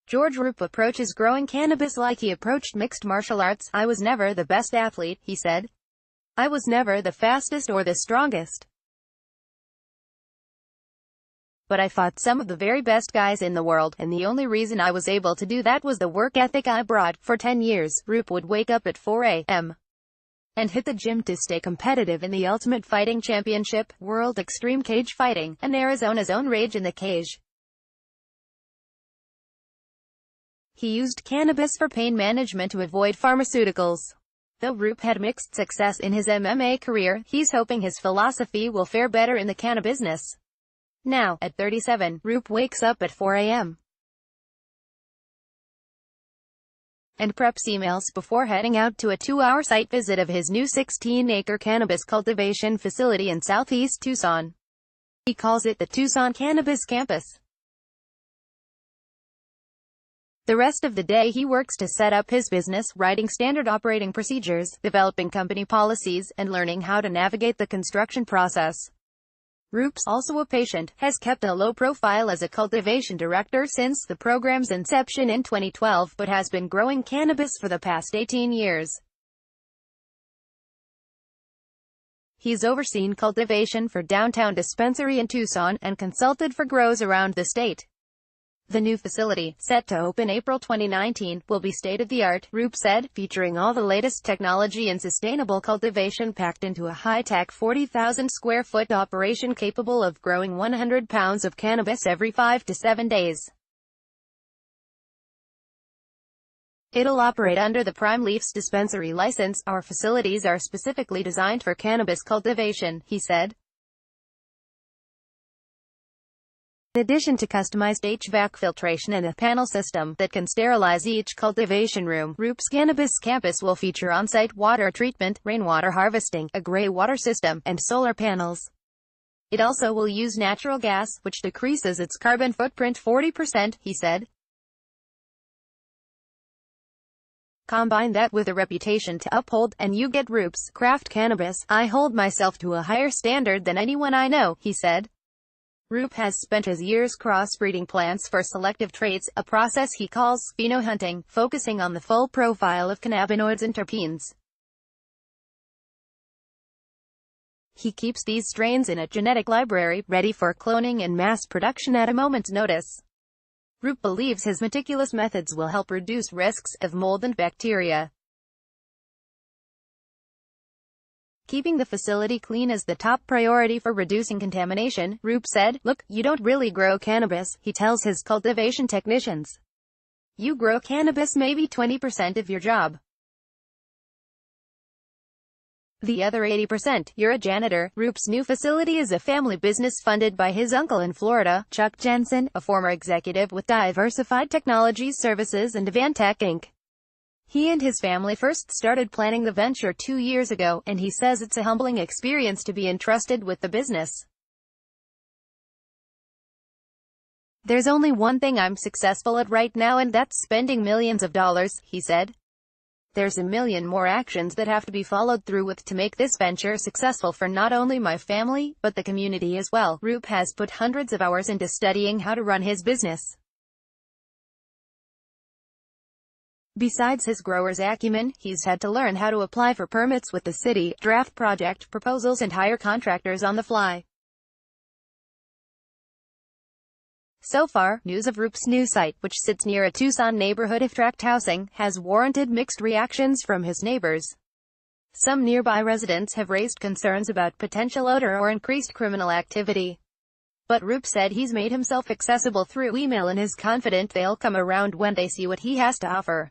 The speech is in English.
George Roop approaches growing cannabis like he approached mixed martial arts. "I was never the best athlete," he said. "I was never the fastest or the strongest. But I fought some of the very best guys in the world, and the only reason I was able to do that was the work ethic I brought." For 10 years, Roop would wake up at 4 a.m. and hit the gym to stay competitive in the Ultimate Fighting Championship, World Extreme Cage Fighting, and Arizona's own Rage in the Cage. He used cannabis for pain management to avoid pharmaceuticals. Though Roop had mixed success in his MMA career, he's hoping his philosophy will fare better in the cannabis business. Now, at 37, Roop wakes up at 4 a.m. and preps emails before heading out to a 2-hour site visit of his new 16-acre cannabis cultivation facility in southeast Tucson. He calls it the Tucson Cannabis Campus. The rest of the day he works to set up his business, writing standard operating procedures, developing company policies, and learning how to navigate the construction process. Roop's also a patient, has kept a low profile as a cultivation director since the program's inception in 2012, but has been growing cannabis for the past 18 years. He's overseen cultivation for Downtown Dispensary in Tucson, and consulted for grows around the state. The new facility, set to open April 2019, will be state-of-the-art, Roop said, featuring all the latest technology and sustainable cultivation packed into a high-tech 40,000-square-foot operation capable of growing 100 pounds of cannabis every 5 to 7 days. It'll operate under the Prime Leaf's dispensary license. "Our facilities are specifically designed for cannabis cultivation," he said. In addition to customized HVAC filtration and a panel system that can sterilize each cultivation room, Roop's Cannabis Campus will feature on-site water treatment, rainwater harvesting, a gray water system, and solar panels. It also will use natural gas, which decreases its carbon footprint 40%, he said. Combine that with a reputation to uphold, and you get Roop's craft cannabis. "I hold myself to a higher standard than anyone I know," he said. Roop has spent his years crossbreeding plants for selective traits, a process he calls phenohunting, focusing on the full profile of cannabinoids and terpenes. He keeps these strains in a genetic library, ready for cloning and mass production at a moment's notice. Roop believes his meticulous methods will help reduce risks of mold and bacteria. Keeping the facility clean is the top priority for reducing contamination, Roop said. "Look, you don't really grow cannabis," he tells his cultivation technicians. "You grow cannabis maybe 20% of your job. The other 80%, you're a janitor." Roop's new facility is a family business funded by his uncle in Florida, Chuck Jensen, a former executive with Diversified Technologies Services and Advantech Inc. He and his family first started planning the venture 2 years ago, and he says it's a humbling experience to be entrusted with the business. "There's only one thing I'm successful at right now, and that's spending millions of dollars," he said. "There's a million more actions that have to be followed through with to make this venture successful for not only my family, but the community as well." Roop has put hundreds of hours into studying how to run his business. Besides his grower's acumen, he's had to learn how to apply for permits with the city, draft project proposals, and hire contractors on the fly. So far, news of Roop's new site, which sits near a Tucson neighborhood of tract housing, has warranted mixed reactions from his neighbors. Some nearby residents have raised concerns about potential odor or increased criminal activity. But Roop said he's made himself accessible through email and is confident they'll come around when they see what he has to offer.